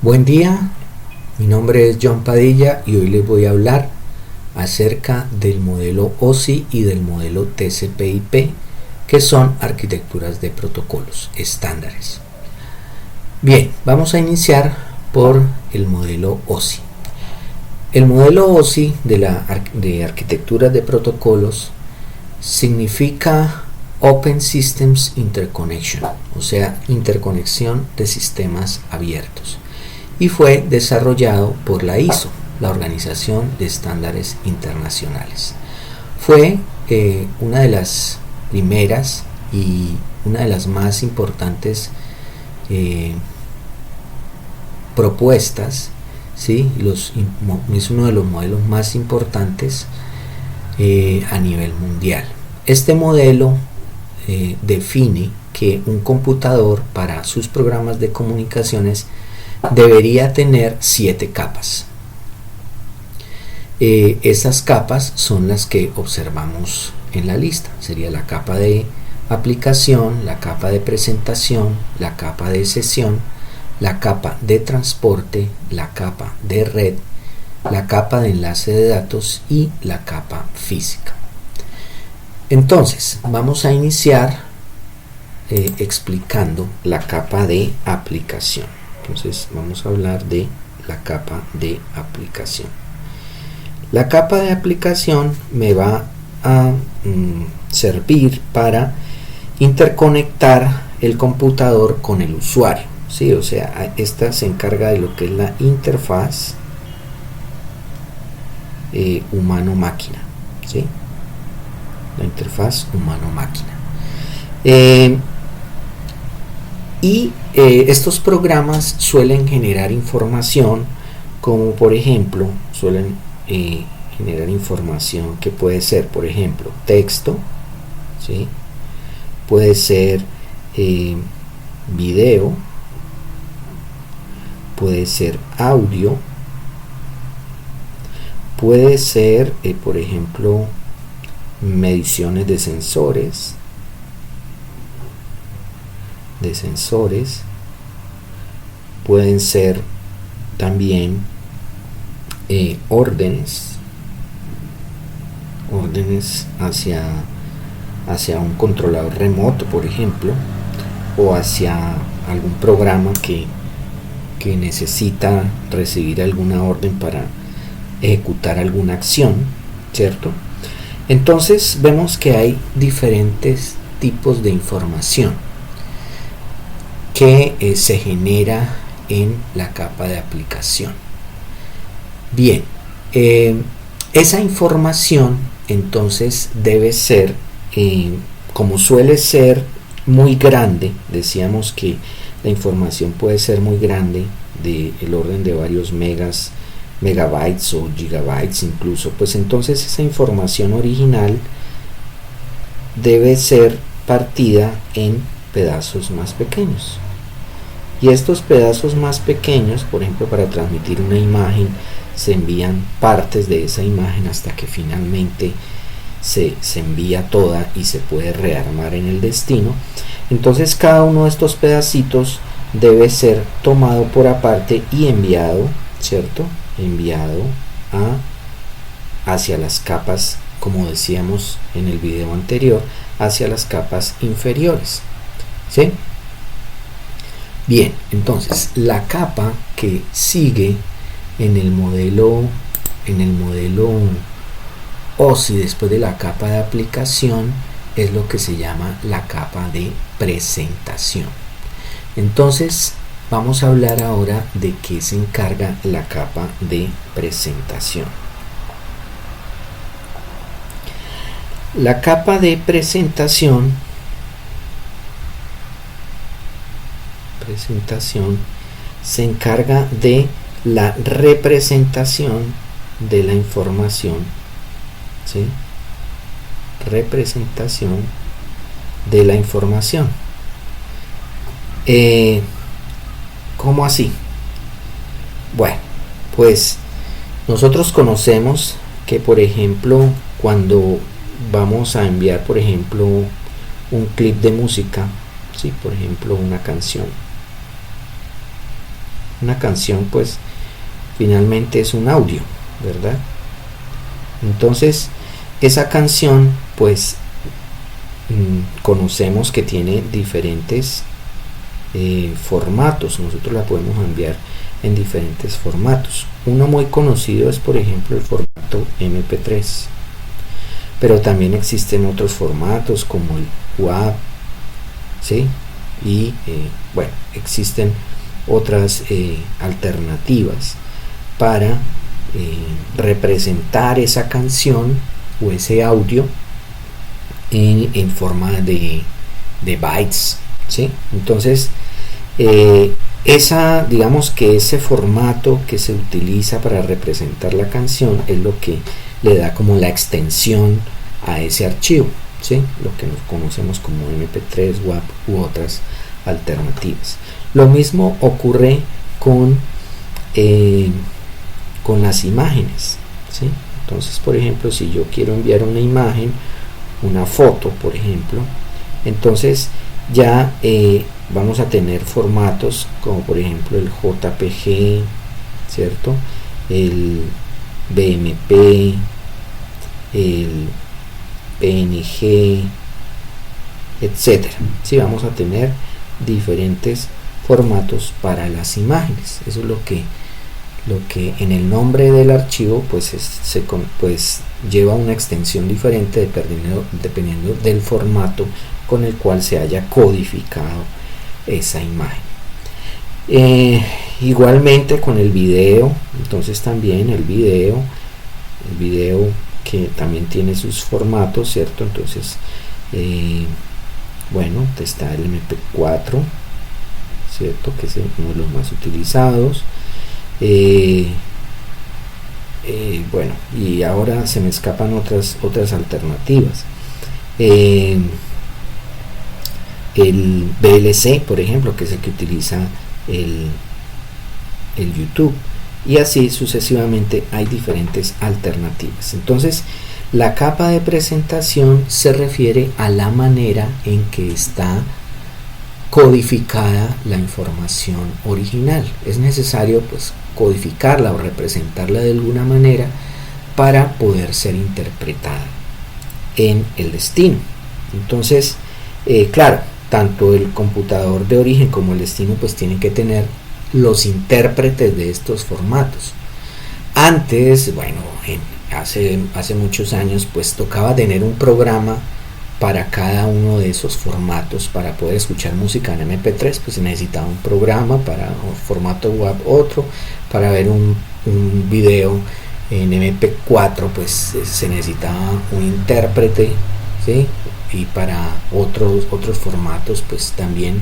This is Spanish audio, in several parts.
Buen día, mi nombre es John Padilla y hoy les voy a hablar acerca del modelo OSI y del modelo TCP/IP, que son arquitecturas de protocolos estándares. Bien, vamos a iniciar por el modelo OSI. El modelo OSI de arquitecturas de protocolos significa Open Systems Interconnection, o sea, interconexión de sistemas abiertos, y fue desarrollado por la ISO, la Organización de Estándares Internacionales. Fue una de las primeras y una de las más importantes propuestas, ¿sí? Es uno de los modelos más importantes a nivel mundial. Este modelo define que un computador para sus programas de comunicaciones debería tener 7 capas. Esas capas son las que observamos en la lista. Sería la capa de aplicación, la capa de presentación, la capa de sesión, la capa de transporte, la capa de red, la capa de enlace de datos y la capa física. Entonces, vamos a iniciar explicando la capa de aplicación. Entonces, vamos a hablar de la capa de aplicación. La capa de aplicación me va a servir para interconectar el computador con el usuario, ¿sí? O sea, esta se encarga de lo que es la interfaz humano-máquina, ¿sí? La interfaz humano-máquina. Estos programas suelen generar información, como por ejemplo, suelen generar información que puede ser, por ejemplo, texto, ¿sí? Puede ser video, puede ser audio, puede ser, por ejemplo, mediciones de sensores, pueden ser también órdenes hacia un controlador remoto, por ejemplo, o hacia algún programa que necesita recibir alguna orden para ejecutar alguna acción, ¿cierto? Entonces vemos que hay diferentes tipos de información que se genera en la capa de aplicación. Bien, esa información entonces debe ser, como suele ser muy grande, decíamos que la información puede ser muy grande, del orden de varios megabytes o gigabytes incluso, pues entonces esa información original debe ser partida en pedazos más pequeños. Y estos pedazos más pequeños, por ejemplo, para transmitir una imagen, se envían partes de esa imagen hasta que finalmente se envía toda y se puede rearmar en el destino. Entonces cada uno de estos pedacitos debe ser tomado por aparte y enviado, ¿cierto? Enviado hacia las capas, como decíamos en el video anterior, hacia las capas inferiores, ¿sí? Bien, entonces la capa que sigue en el modelo OSI después de la capa de aplicación es lo que se llama la capa de presentación. Entonces vamos a hablar ahora de qué se encarga la capa de presentación. La capa de presentación se encarga de la representación de la información, ¿sí? Representación de la información. ¿Cómo así? Bueno, pues nosotros conocemos que, por ejemplo, cuando vamos a enviar, por ejemplo, un clip de música, ¿sí? Por ejemplo, una canción, Una canción pues finalmente es un audio, ¿verdad? Entonces esa canción pues conocemos que tiene diferentes formatos. Nosotros la podemos enviar en diferentes formatos. Uno muy conocido es por ejemplo el formato MP3, pero también existen otros formatos como el WAV, ¿sí? Y bueno, existen otras alternativas para representar esa canción o ese audio en forma de bytes, ¿sí? Entonces digamos que ese formato que se utiliza para representar la canción es lo que le da como la extensión a ese archivo, ¿sí? Lo que nos conocemos como MP3, WAV u otras alternativas. Lo mismo ocurre con las imágenes, ¿sí? Entonces, por ejemplo, si yo quiero enviar una imagen, una foto, por ejemplo, entonces ya vamos a tener formatos como por ejemplo el JPG, ¿cierto? El BMP, el PNG, etcétera. Sí, vamos a tener diferentes formatos para las imágenes. Eso es lo que en el nombre del archivo pues lleva una extensión diferente dependiendo del formato con el cual se haya codificado esa imagen. Igualmente con el video, entonces también el video que también tiene sus formatos, ¿cierto? Entonces bueno, está el MP4, ¿cierto? Que es uno de los más utilizados. Bueno, y ahora se me escapan otras alternativas. El VLC, por ejemplo, que es el que utiliza el YouTube, y así sucesivamente hay diferentes alternativas. Entonces la capa de presentación se refiere a la manera en que está codificada la información original. Es necesario pues codificarla o representarla de alguna manera para poder ser interpretada en el destino. Entonces claro, tanto el computador de origen como el destino pues tienen que tener los intérpretes de estos formatos. Antes, bueno, hace muchos años pues tocaba tener un programa para cada uno de esos formatos. Para poder escuchar música en MP3 pues se necesitaba un programa, para un formato WAV otro, para ver un video en MP4 pues se necesitaba un intérprete, ¿sí? Y para otros formatos pues también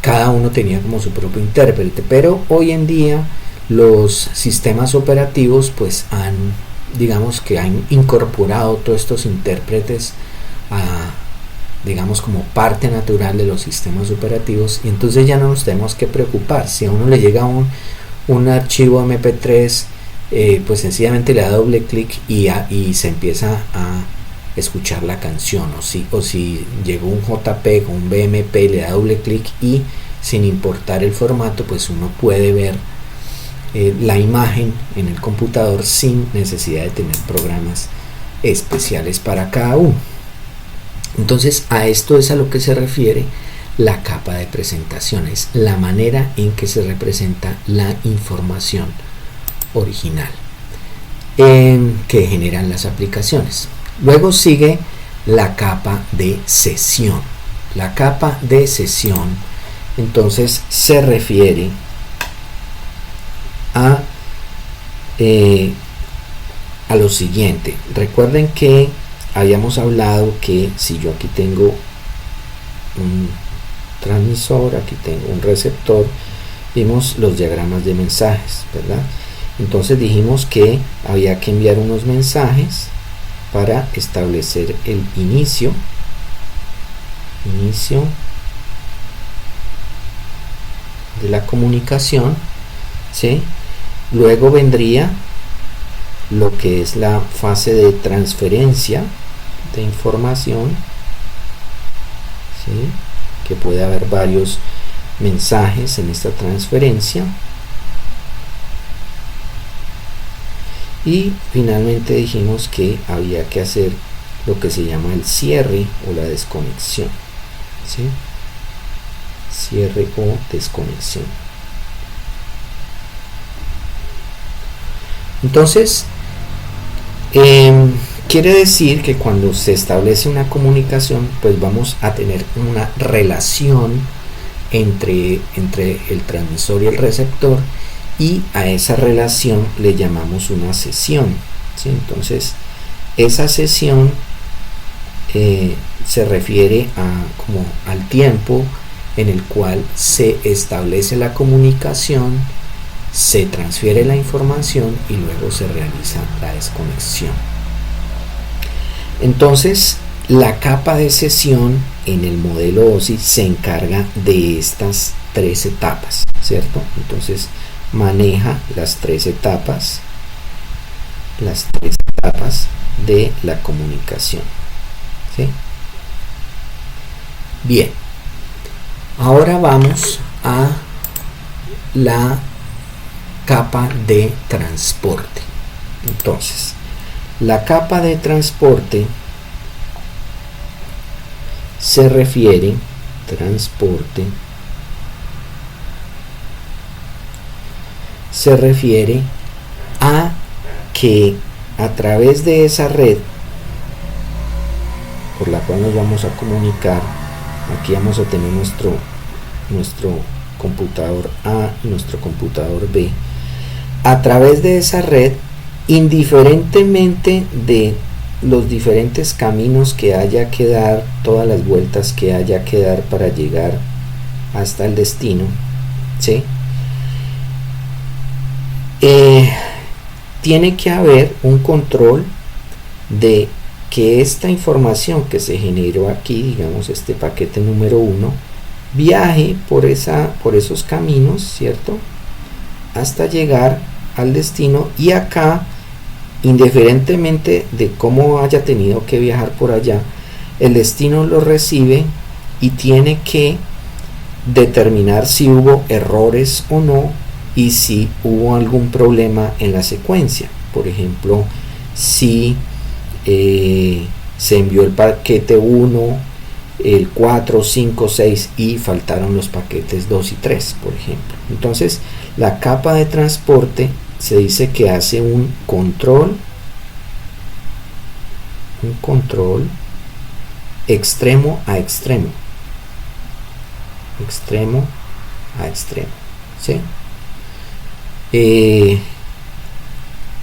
cada uno tenía como su propio intérprete. Pero hoy en día los sistemas operativos pues han incorporado todos estos intérpretes digamos como parte natural de los sistemas operativos, y entonces ya no nos tenemos que preocupar. Si a uno le llega un archivo MP3 pues sencillamente le da doble clic y se empieza a escuchar la canción, o si llegó un JPEG o un BMP, le da doble clic y sin importar el formato pues uno puede ver la imagen en el computador sin necesidad de tener programas especiales para cada uno. Entonces a esto es a lo que se refiere la capa de presentaciones, la manera en que se representa la información original que generan las aplicaciones. Luego sigue la capa de sesión. La capa de sesión entonces se refiere a lo siguiente. Recuerden que habíamos hablado que si yo aquí tengo un transmisor, aquí tengo un receptor, vimos los diagramas de mensajes, ¿verdad? Entonces dijimos que había que enviar unos mensajes para establecer el inicio de la comunicación, ¿sí? Luego vendría lo que es la fase de transferencia de información, ¿sí? Que puede haber varios mensajes en esta transferencia. Y finalmente dijimos que había que hacer lo que se llama el cierre o la desconexión, ¿sí? Cierre o desconexión. Entonces, quiere decir que cuando se establece una comunicación, pues vamos a tener una relación entre el transmisor y el receptor, y a esa relación le llamamos una sesión, ¿sí? Entonces, esa sesión se refiere como al tiempo en el cual se establece la comunicación, se transfiere la información y luego se realiza la desconexión. Entonces, la capa de sesión en el modelo OSI se encarga de estas 3 etapas, ¿cierto? Entonces, maneja las 3 etapas de la comunicación, ¿sí? Bien, ahora vamos a la capa de transporte. Entonces, la capa de transporte se refiere a que a través de esa red por la cual nos vamos a comunicar, aquí vamos a tener nuestro computador A y nuestro computador B. A través de esa red, indiferentemente de los diferentes caminos que haya que dar, todas las vueltas que haya que dar para llegar hasta el destino, ¿sí? Tiene que haber un control de que esta información que se generó aquí, digamos este paquete número 1, viaje por esos caminos, ¿cierto? Hasta llegar al destino, y acá, indiferentemente de cómo haya tenido que viajar por allá, el destino lo recibe y tiene que determinar si hubo errores o no, y si hubo algún problema en la secuencia. Por ejemplo, si se envió el paquete 1, el 4, 5, 6 y faltaron los paquetes 2 y 3, por ejemplo. Entonces, la capa de transporte se dice que hace un control extremo a extremo, ¿sí?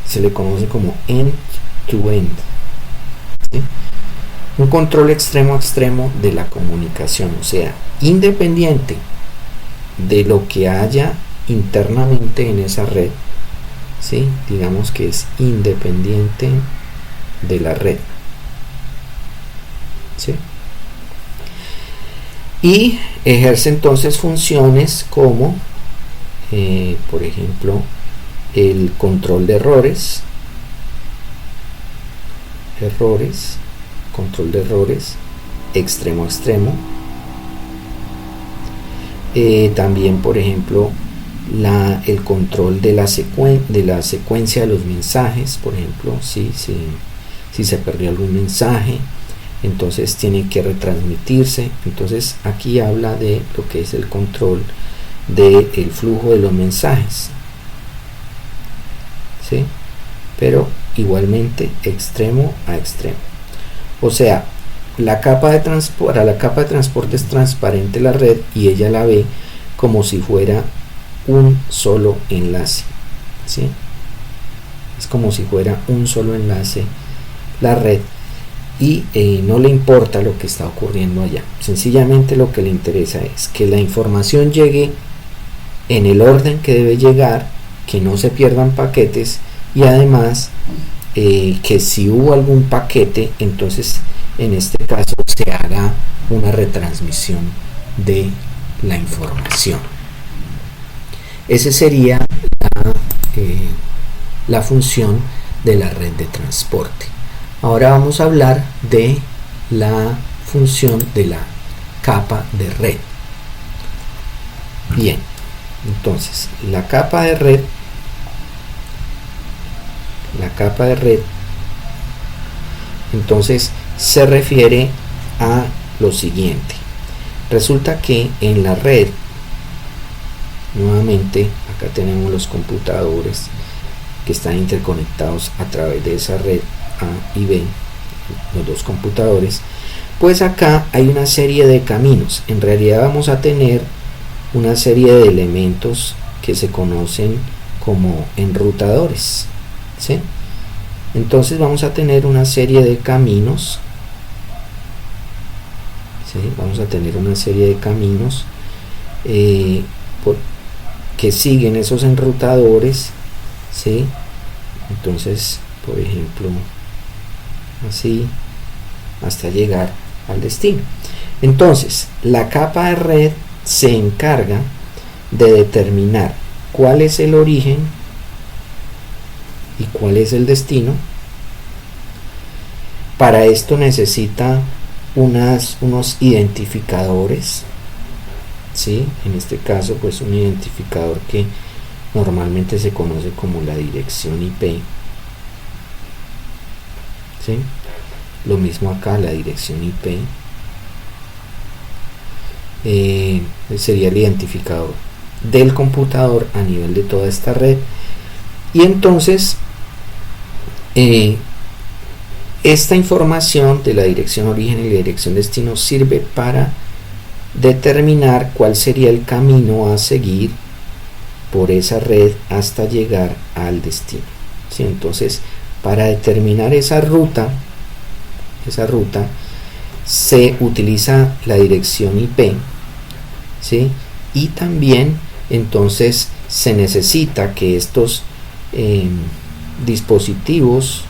Se le conoce como end to end, ¿sí? Un control extremo a extremo de la comunicación, o sea, independiente de lo que haya internamente en esa red, ¿sí? Digamos que es independiente de la red, ¿sí? Y ejerce entonces funciones como por ejemplo, el control de control de errores extremo a extremo. También, por ejemplo, el control de la secuencia de los mensajes. Por ejemplo, si se perdió algún mensaje, entonces tiene que retransmitirse. Entonces aquí habla de lo que es el control del flujo de los mensajes, ¿sí? Pero igualmente extremo a extremo. O sea, la capa de transporte es transparente la red, y ella la ve como si fuera un solo enlace, ¿sí? Es como si fuera un solo enlace la red, y no le importa lo que está ocurriendo allá. Sencillamente lo que le interesa es que la información llegue en el orden que debe llegar, que no se pierdan paquetes, y además que si hubo algún paquete, entonces en este caso se haga una retransmisión de la información. Esa sería la función de la red de transporte. Ahora vamos a hablar de la función de la capa de red. Bien, entonces la capa de red capa de red, entonces se refiere a lo siguiente. Resulta que en la red, nuevamente acá tenemos los computadores que están interconectados a través de esa red A y B, los dos computadores. Pues acá hay una serie de caminos. En realidad vamos a tener una serie de elementos que se conocen como enrutadores, ¿sí? Entonces vamos a tener una serie de caminos, ¿sí? Vamos a tener una serie de caminos que siguen esos enrutadores, ¿sí? Entonces, por ejemplo, así hasta llegar al destino. Entonces, la capa de red se encarga de determinar cuál es el origen y cuál es el destino. Para esto necesita unos identificadores, ¿sí? En este caso, pues un identificador que normalmente se conoce como la dirección IP, ¿sí? Lo mismo acá, la dirección IP sería el identificador del computador a nivel de toda esta red. Y entonces esta información de la dirección origen y la dirección destino sirve para determinar cuál sería el camino a seguir por esa red hasta llegar al destino, ¿sí? Entonces, para determinar esa ruta se utiliza la dirección IP, ¿sí? Y también entonces se necesita que estos dispositivos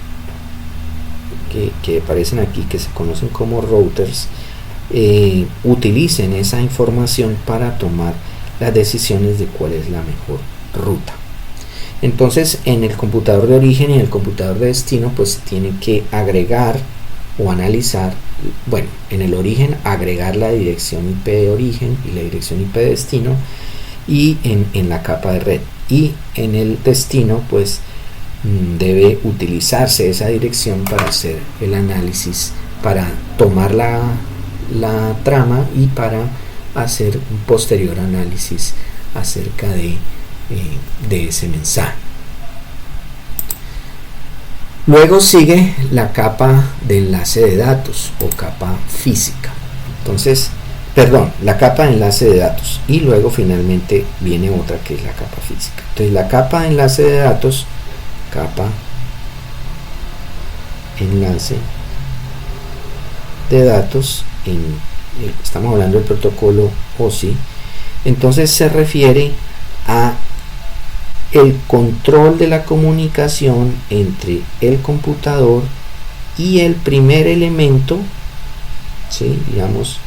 que aparecen aquí, que se conocen como routers, utilicen esa información para tomar las decisiones de cuál es la mejor ruta. Entonces, en el computador de origen y en el computador de destino, pues se tiene que agregar o analizar, bueno, en el origen agregar la dirección IP de origen y la dirección IP de destino, y en la capa de red, y en el destino pues debe utilizarse esa dirección para hacer el análisis, para tomar la trama y para hacer un posterior análisis acerca de ese mensaje. Luego sigue la capa de enlace de datos o capa física. Entonces, perdón, la capa de enlace de datos, y luego finalmente viene otra que es la capa física. Entonces, la capa de enlace de datos, capa enlace de datos, estamos hablando del protocolo OSI, entonces se refiere a el control de la comunicación entre el computador y el primer elemento, ¿sí? Digamos,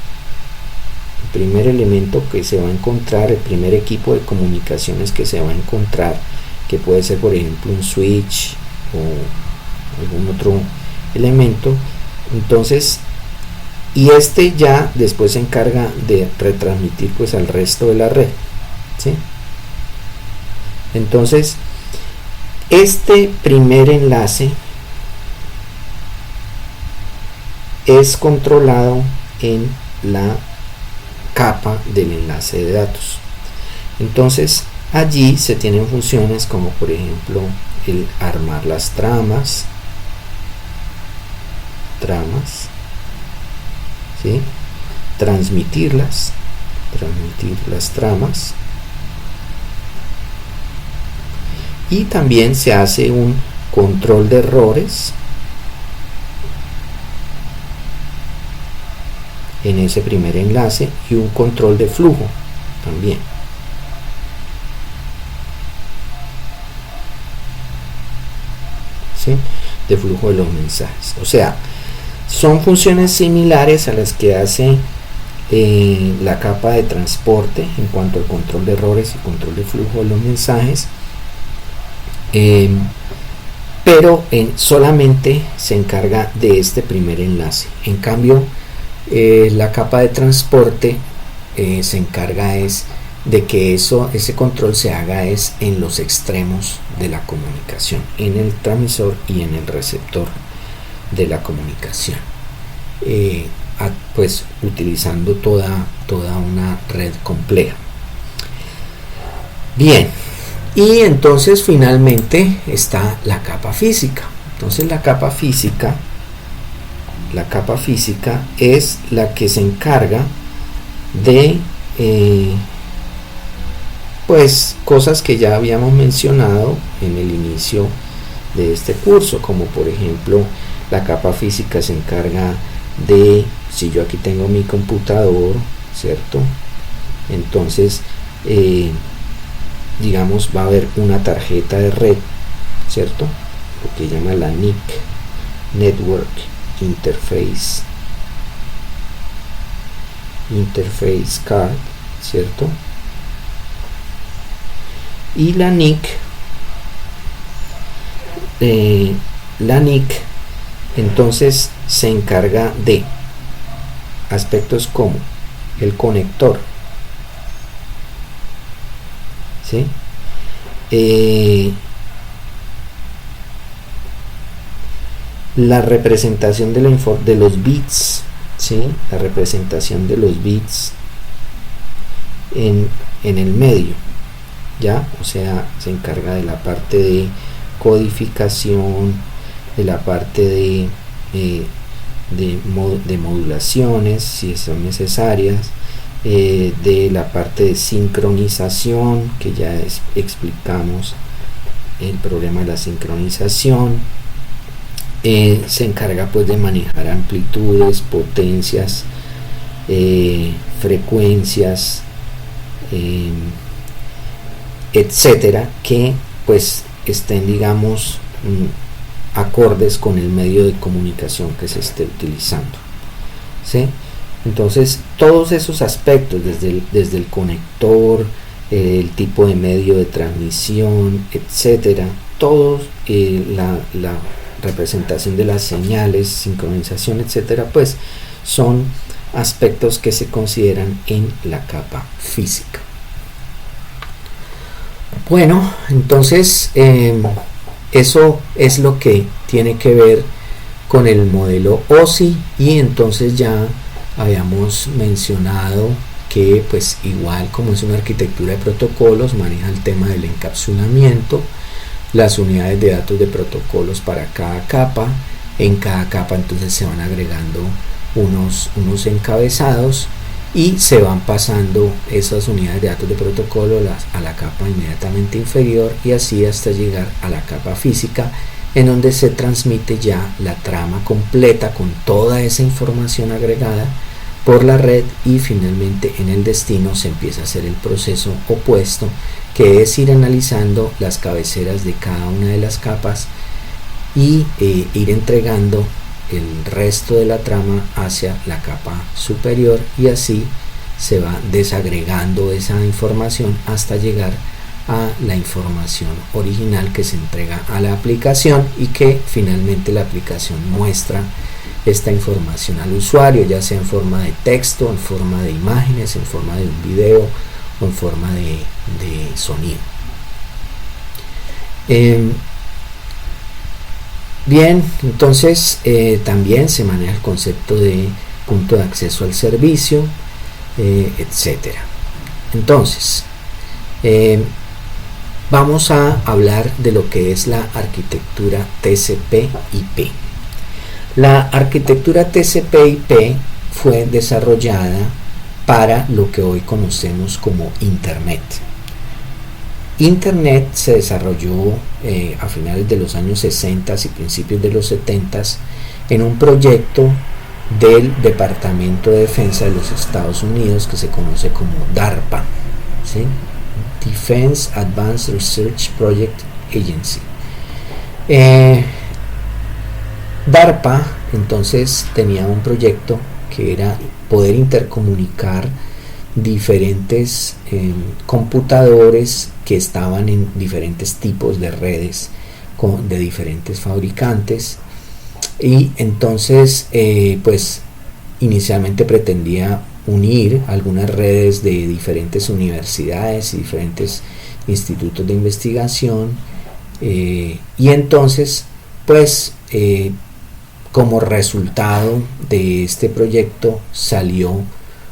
el primer elemento que se va a encontrar, el primer equipo de comunicaciones que se va a encontrar, que puede ser por ejemplo un switch o algún otro elemento. Entonces, y este ya después se encarga de retransmitir pues al resto de la red, ¿sí? Entonces, este primer enlace es controlado en la capa del enlace de datos. Entonces, allí se tienen funciones como por ejemplo el armar las tramas, ¿sí? Transmitir las tramas, y también se hace un control de errores en ese primer enlace y un control de flujo también. ¿Sí? De flujo de los mensajes. O sea, son funciones similares a las que hace la capa de transporte en cuanto al control de errores y control de flujo de los mensajes, pero solamente se encarga de este primer enlace. En cambio, la capa de transporte se encarga es de que ese control se haga es en los extremos de la comunicación, en el transmisor y en el receptor de la comunicación, pues utilizando toda una red compleja. Bien, y entonces finalmente está la capa física. Entonces la capa física es la que se encarga de pues cosas que ya habíamos mencionado en el inicio de este curso, como por ejemplo la capa física se encarga de, si yo aquí tengo mi computador, ¿cierto? Entonces digamos va a haber una tarjeta de red, ¿cierto? Lo que llama la NIC, Network Interface Card, ¿cierto? Y la NIC entonces se encarga de aspectos como el conector, ¿sí? La representación de los bits, ¿sí? La representación de los bits en el medio, ¿ya? O sea, se encarga de la parte de codificación, de la parte de modulaciones, si son necesarias, de la parte de sincronización, que ya explicamos el problema de la sincronización. Se encarga pues de manejar amplitudes, potencias, frecuencias, etcétera, que pues estén, digamos, acordes con el medio de comunicación que se esté utilizando, ¿sí? Entonces todos esos aspectos, desde el conector, el tipo de medio de transmisión, etcétera, todos, la representación de las señales, sincronización, etcétera, pues son aspectos que se consideran en la capa física. Bueno, entonces eso es lo que tiene que ver con el modelo OSI, y entonces ya habíamos mencionado que pues igual como es una arquitectura de protocolos, maneja el tema del encapsulamiento, las unidades de datos de protocolos para cada capa. En cada capa entonces se van agregando unos encabezados y se van pasando esas unidades de datos de protocolo a la capa inmediatamente inferior, y así hasta llegar a la capa física, en donde se transmite ya la trama completa con toda esa información agregada por la red, y finalmente en el destino se empieza a hacer el proceso opuesto, que es ir analizando las cabeceras de cada una de las capas y ir entregando el resto de la trama hacia la capa superior, y así se va desagregando esa información hasta llegar a la información original que se entrega a la aplicación, y que finalmente la aplicación muestra esta información al usuario, ya sea en forma de texto, en forma de imágenes, en forma de un video o en forma de sonido. Bien, entonces también se maneja el concepto de punto de acceso al servicio, etcétera. Entonces vamos a hablar de lo que es la arquitectura TCP/IP. La arquitectura TCP/IP fue desarrollada para lo que hoy conocemos como Internet. Internet se desarrolló a finales de los años 60 y principios de los 70 en un proyecto del Departamento de Defensa de los Estados Unidos que se conoce como DARPA, ¿sí? Defense Advanced Research Project Agency. DARPA entonces tenía un proyecto que era poder intercomunicar diferentes computadores que estaban en diferentes tipos de redes de diferentes fabricantes, y entonces pues inicialmente pretendía unir algunas redes de diferentes universidades y diferentes institutos de investigación, y entonces pues como resultado de este proyecto salió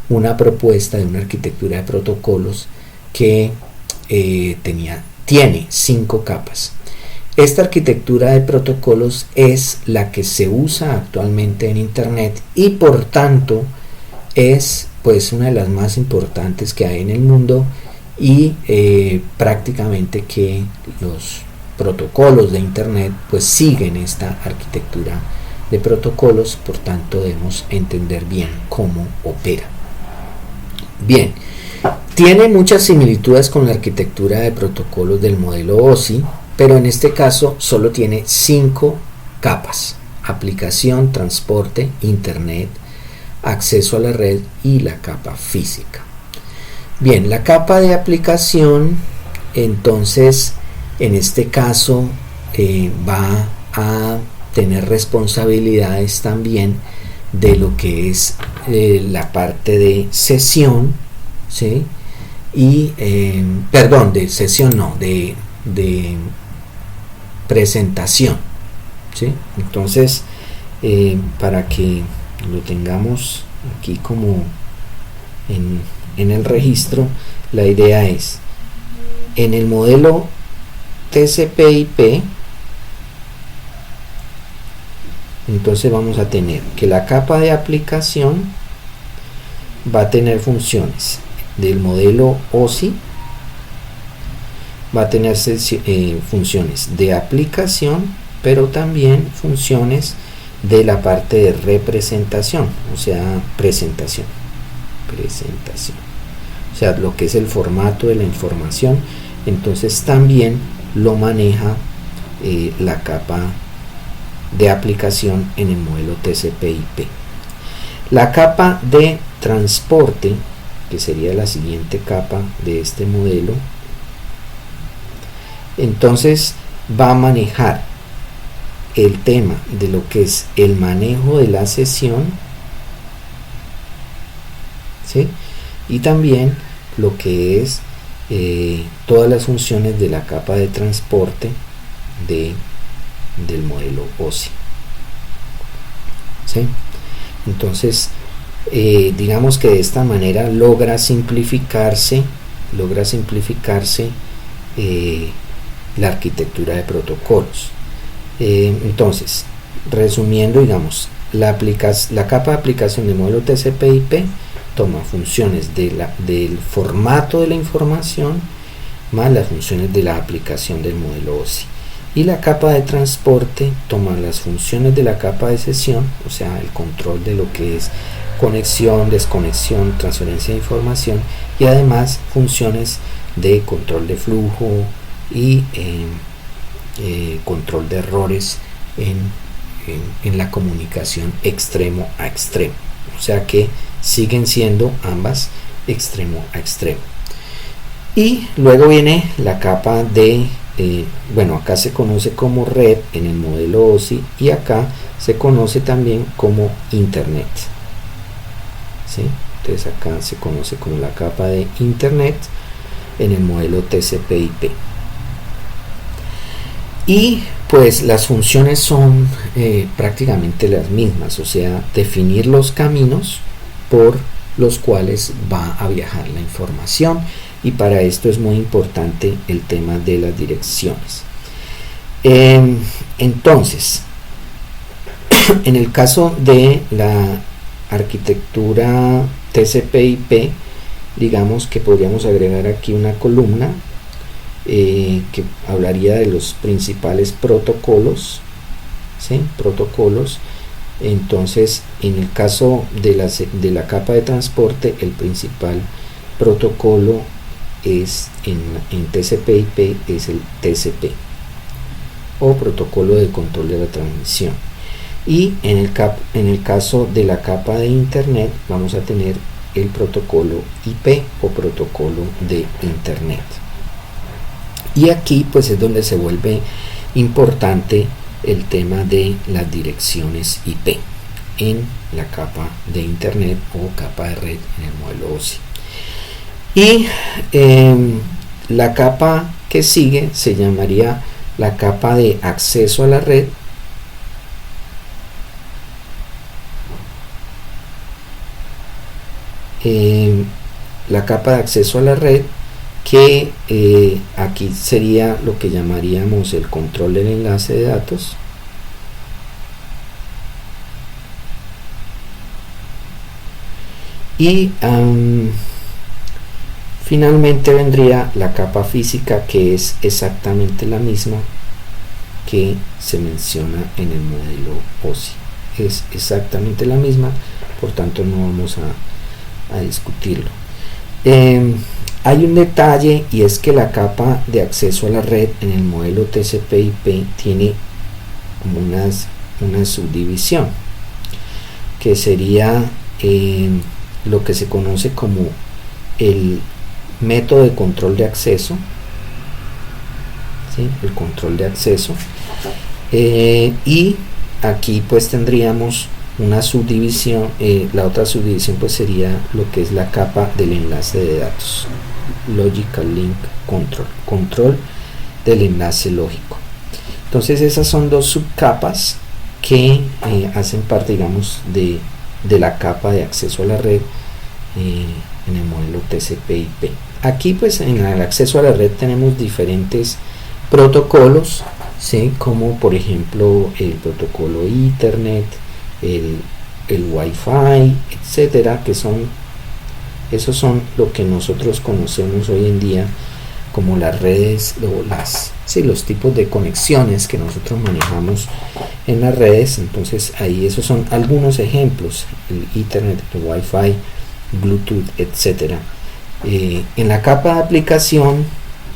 una propuesta de una arquitectura de protocolos que tiene 5 capas. Esta arquitectura de protocolos es la que se usa actualmente en Internet y por tanto es pues una de las más importantes que hay en el mundo, y prácticamente que los protocolos de Internet pues siguen esta arquitectura de protocolos, por tanto debemos entender bien cómo opera. Bien, tiene muchas similitudes con la arquitectura de protocolos del modelo OSI, pero en este caso solo tiene 5 capas: aplicación, transporte, internet, acceso a la red y la capa física. Bien, la capa de aplicación, entonces, en este caso va a tener responsabilidades también de lo que es la parte de sesión, ¿sí? Y, perdón, de sesión no, de presentación, ¿sí? Entonces, para que lo tengamos aquí como en el registro, la idea es, en el modelo TCP/IP, entonces vamos a tener que la capa de aplicación va a tener funciones del modelo OSI, va a tener funciones de aplicación, pero también funciones de la parte de representación, o sea, presentación, o sea, lo que es el formato de la información. Entonces también lo maneja la capa de aplicación en el modelo TCP/IP. La capa de transporte, que sería la siguiente capa de este modelo, entonces va a manejar el tema de lo que es el manejo de la sesión, ¿sí? Y también lo que es todas las funciones de la capa de transporte del modelo OSI, ¿sí? Entonces digamos que de esta manera logra simplificarse la arquitectura de protocolos. Entonces, resumiendo, digamos, la capa de aplicación del modelo TCP/IP toma funciones del formato de la información más las funciones de la aplicación del modelo OSI, y la capa de transporte toma las funciones de la capa de sesión, o sea, el control de lo que es conexión, desconexión, transferencia de información, y además funciones de control de flujo y control de errores en la comunicación extremo a extremo, o sea que siguen siendo ambas extremo a extremo. Y luego viene la capa de bueno, acá se conoce como red en el modelo OSI, y acá se conoce también como internet, ¿sí? Entonces acá se conoce como la capa de internet en el modelo TCP/IP. Y pues las funciones son prácticamente las mismas, o sea, definir los caminos por los cuales va a viajar la información, y para esto es muy importante el tema de las direcciones. Entonces, en el caso de la arquitectura TCP/IP, digamos que podríamos agregar aquí una columna que hablaría de los principales protocolos, ¿sí? Protocolos. Entonces, en el caso de la capa de transporte, el principal protocolo es en TCP/IP es el TCP, o protocolo de control de la transmisión, y en el caso de la capa de internet vamos a tener el protocolo IP, o protocolo de internet. Y aquí pues es donde se vuelve importante el tema de las direcciones IP. en la capa de internet o capa de red en el modelo OSI. Y la capa que sigue se llamaría la capa de acceso a la red. La capa de acceso a la red, que aquí sería lo que llamaríamos el control del enlace de datos. Y finalmente vendría la capa física, que es exactamente la misma que se menciona en el modelo OSI. Es exactamente la misma, por tanto no vamos a discutirlo. Hay un detalle, y es que la capa de acceso a la red en el modelo TCP/IP tiene como una subdivisión, que sería lo que se conoce como el método de control de acceso, ¿sí? El control de acceso, y aquí pues tendríamos una subdivisión. La otra subdivisión pues sería lo que es la capa del enlace de datos, Logical Link Control, control del enlace lógico. Entonces esas son dos subcapas que hacen parte, digamos, de la capa de acceso a la red en el modelo TCP/IP. Aquí pues en el acceso a la red tenemos diferentes protocolos, ¿sí? Como por ejemplo el protocolo Ethernet, el Wi-Fi, etcétera, que esos son lo que nosotros conocemos hoy en día como las redes, o los tipos de conexiones que nosotros manejamos en las redes. Entonces ahí esos son algunos ejemplos: el Ethernet, el Wi-Fi, Bluetooth, etcétera. En la capa de aplicación,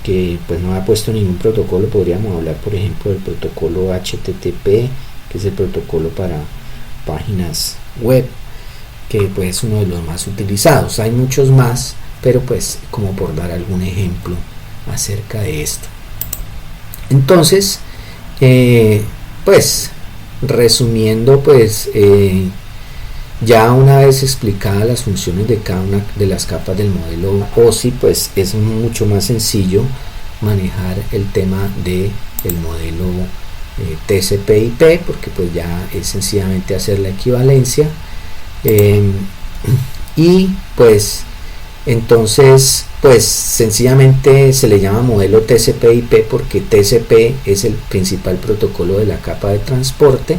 que pues no ha puesto ningún protocolo, podríamos hablar por ejemplo del protocolo HTTP, que es el protocolo para páginas web, que pues es uno de los más utilizados. Hay muchos más, pero pues como por dar algún ejemplo acerca de esto. Entonces pues resumiendo, pues ya una vez explicadas las funciones de cada una de las capas del modelo OSI, pues es mucho más sencillo manejar el tema del modelo TCP/IP, porque pues ya es sencillamente hacer la equivalencia, y pues entonces pues sencillamente se le llama modelo TCP/IP porque TCP es el principal protocolo de la capa de transporte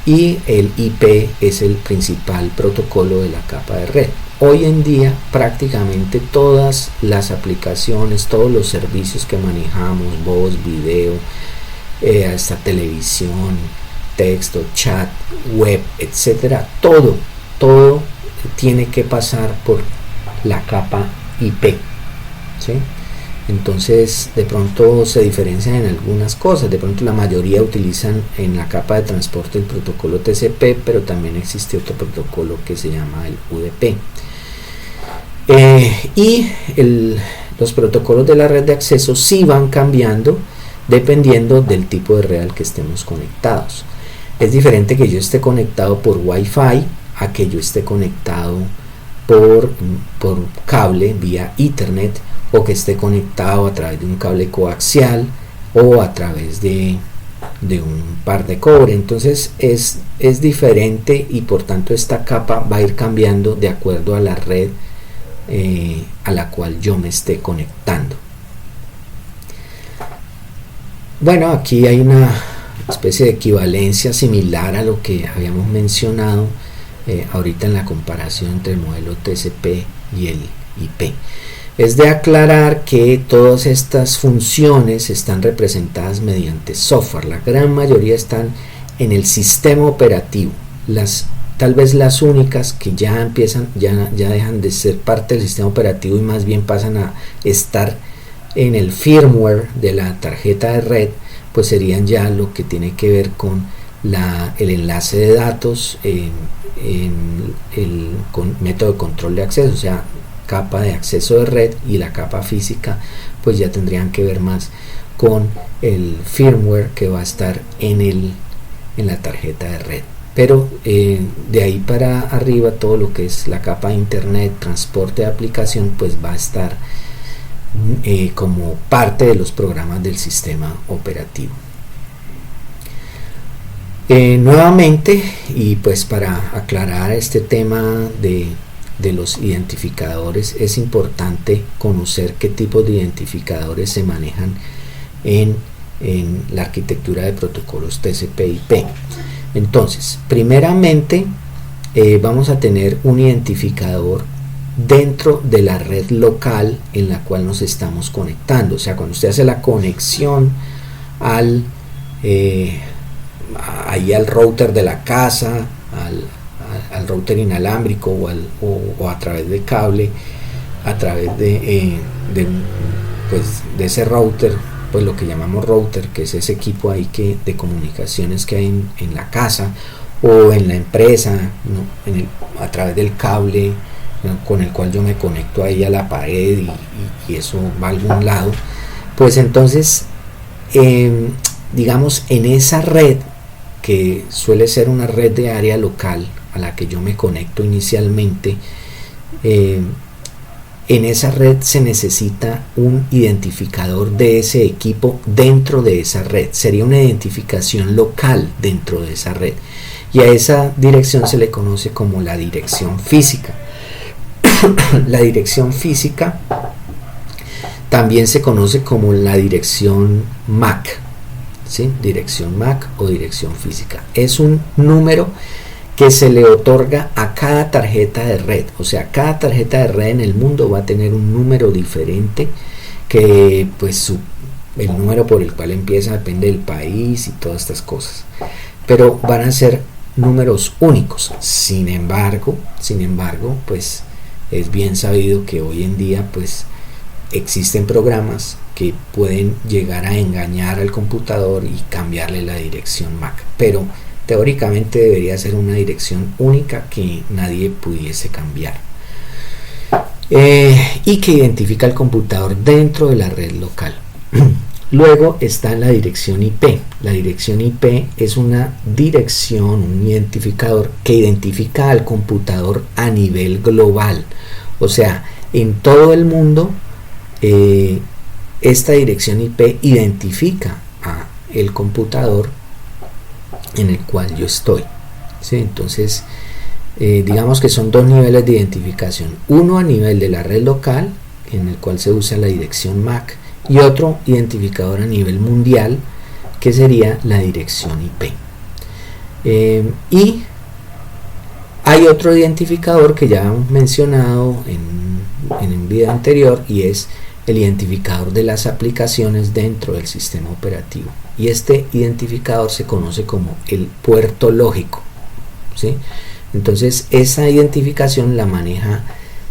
y el IP es el principal protocolo de la capa de red. Hoy en día prácticamente todas las aplicaciones, todos los servicios que manejamos, voz, video, hasta televisión, texto, chat, web, etcétera, todo tiene que pasar por la capa IP, ¿sí? Entonces de pronto se diferencian en algunas cosas. De pronto la mayoría utilizan en la capa de transporte el protocolo TCP, pero también existe otro protocolo que se llama el UDP. Y los protocolos de la red de acceso sí van cambiando dependiendo del tipo de red al que estemos conectados. Es diferente que yo esté conectado por Wi-Fi a que yo esté conectado por cable vía Ethernet, o que esté conectado a través de un cable coaxial o a través de un par de cobre. Entonces es diferente, y por tanto esta capa va a ir cambiando de acuerdo a la red a la cual yo me esté conectando. Bueno, aquí hay una especie de equivalencia similar a lo que habíamos mencionado ahorita en la comparación entre el modelo TCP y el IP. Es de aclarar que todas estas funciones están representadas mediante software. La gran mayoría están en el sistema operativo. Tal vez las únicas que ya empiezan, ya dejan de ser parte del sistema operativo y más bien pasan a estar en el firmware de la tarjeta de red, pues serían ya lo que tiene que ver con el enlace de datos, con método de control de acceso, o sea, capa de acceso de red, y la capa física pues ya tendrían que ver más con el firmware que va a estar en la tarjeta de red. pero de ahí para arriba todo lo que es la capa de internet, transporte de aplicación, pues va a estar como parte de los programas del sistema operativo. Nuevamente, y pues para aclarar este tema de los identificadores, es importante conocer qué tipos de identificadores se manejan en la arquitectura de protocolos TCP/IP. Entonces, primeramente vamos a tener un identificador dentro de la red local en la cual nos estamos conectando. O sea, cuando usted hace la conexión al router de la casa, al router inalámbrico o a través de cable, a través de ese router, pues lo que llamamos router, que es ese equipo ahí de comunicaciones que hay en la casa o en la empresa, ¿no? A través del cable, ¿no? Con el cual yo me conecto ahí a la pared y eso va a algún lado. Pues entonces, digamos, en esa red, que suele ser una red de área local a la que yo me conecto inicialmente, en esa red se necesita un identificador de ese equipo dentro de esa red. Sería una identificación local dentro de esa red, y a esa dirección se le conoce como la dirección física. La dirección física también se conoce como la dirección MAC, ¿sí? Dirección MAC o dirección física. Es un número que se le otorga a cada tarjeta de red. O sea, cada tarjeta de red en el mundo va a tener un número diferente, que pues el número por el cual empieza depende del país y todas estas cosas, pero van a ser números únicos. Sin embargo, pues es bien sabido que hoy en día pues existen programas que pueden llegar a engañar al computador y cambiarle la dirección MAC, pero teóricamente debería ser una dirección única que nadie pudiese cambiar, y que identifica el computador dentro de la red local. Luego está la dirección IP. La dirección IP es una dirección, un identificador que identifica al computador a nivel global. O sea, en todo el mundo, esta dirección IP identifica a el computador en el cual yo estoy, ¿sí? Entonces, digamos que son dos niveles de identificación: uno a nivel de la red local, en el cual se usa la dirección MAC, y otro identificador a nivel mundial, que sería la dirección IP. Y hay otro identificador que ya hemos mencionado en un video anterior, y es el identificador de las aplicaciones dentro del sistema operativo, y este identificador se conoce como el puerto lógico, ¿sí? Entonces esa identificación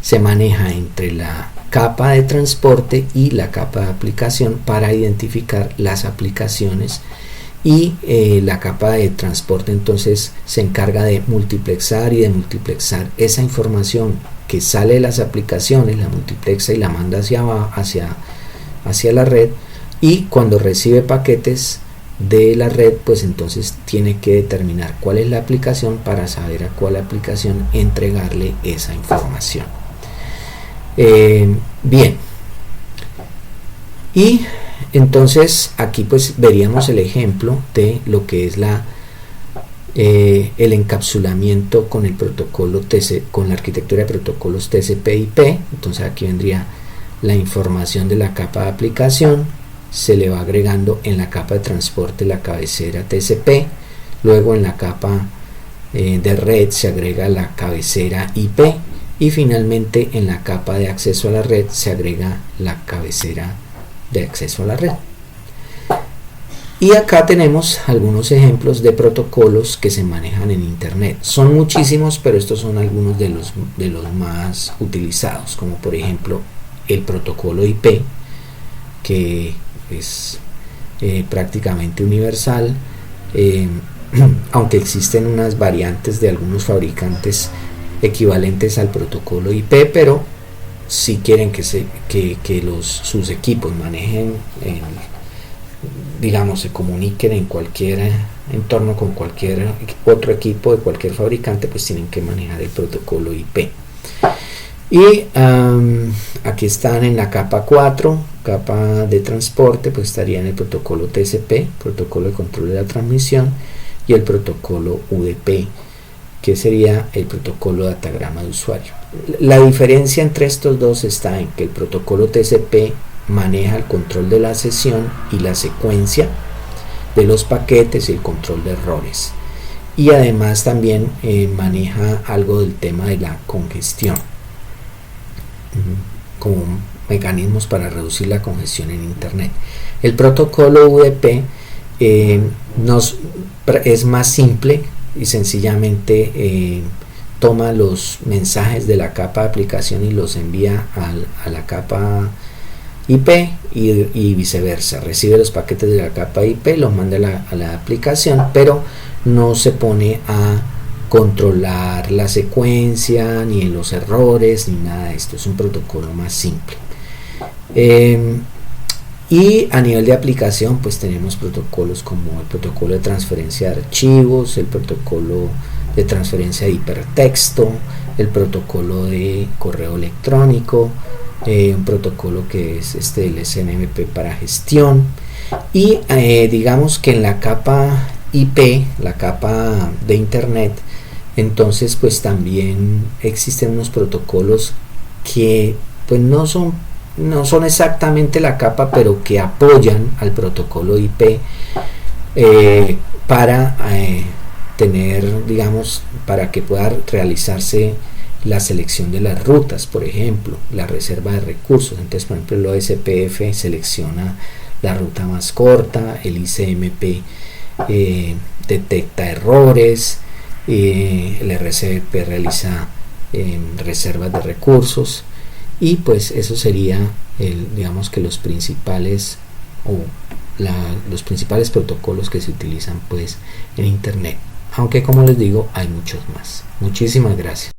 se maneja entre la capa de transporte y la capa de aplicación para identificar las aplicaciones, y la capa de transporte entonces se encarga de multiplexar esa información que sale de las aplicaciones, la multiplexa y la manda hacia la red, y cuando recibe paquetes de la red, pues entonces tiene que determinar cuál es la aplicación para saber a cuál aplicación entregarle esa información. Bien, y entonces aquí pues veríamos el ejemplo de lo que es el encapsulamiento con el protocolo con la arquitectura de protocolos TCP/IP. Entonces aquí vendría la información de la capa de aplicación, se le va agregando en la capa de transporte la cabecera TCP, luego en la capa de red se agrega la cabecera IP, y finalmente en la capa de acceso a la red se agrega la cabecera de acceso a la red. Y acá tenemos algunos ejemplos de protocolos que se manejan en internet. Son muchísimos, pero estos son algunos de los más utilizados, como por ejemplo el protocolo IP, que es prácticamente universal, aunque existen unas variantes de algunos fabricantes equivalentes al protocolo IP, pero si quieren que sus equipos manejen digamos, se comuniquen en cualquier entorno con cualquier otro equipo de cualquier fabricante, pues tienen que manejar el protocolo IP. Y aquí están en la capa 4, capa de transporte, pues estaría en el protocolo TCP, protocolo de control de la transmisión, y el protocolo UDP, que sería el protocolo de datagrama de usuario. La diferencia entre estos dos está en que el protocolo TCP maneja el control de la sesión y la secuencia de los paquetes y el control de errores, y además también maneja algo del tema de la congestión como mecanismos para reducir la congestión en internet. El protocolo UDP es más simple y sencillamente toma los mensajes de la capa de aplicación y los envía a la capa IP y viceversa. Recibe los paquetes de la capa IP, los manda a la aplicación, pero no se pone a controlar la secuencia ni los errores ni nada de esto. Es un protocolo más simple. Y a nivel de aplicación, pues tenemos protocolos como el protocolo de transferencia de archivos, el protocolo de transferencia de hipertexto, el protocolo de correo electrónico, un protocolo que es el SNMP para gestión, y digamos que en la capa IP, la capa de internet, entonces pues también existen unos protocolos que pues no son exactamente la capa, pero que apoyan al protocolo IP para tener, digamos, para que pueda realizarse la selección de las rutas, por ejemplo, la reserva de recursos. Entonces, por ejemplo, el OSPF selecciona la ruta más corta, el ICMP detecta errores, el RCP realiza reservas de recursos, y pues eso sería digamos que los principales los principales protocolos que se utilizan pues en internet, aunque como les digo hay muchos más. Muchísimas gracias.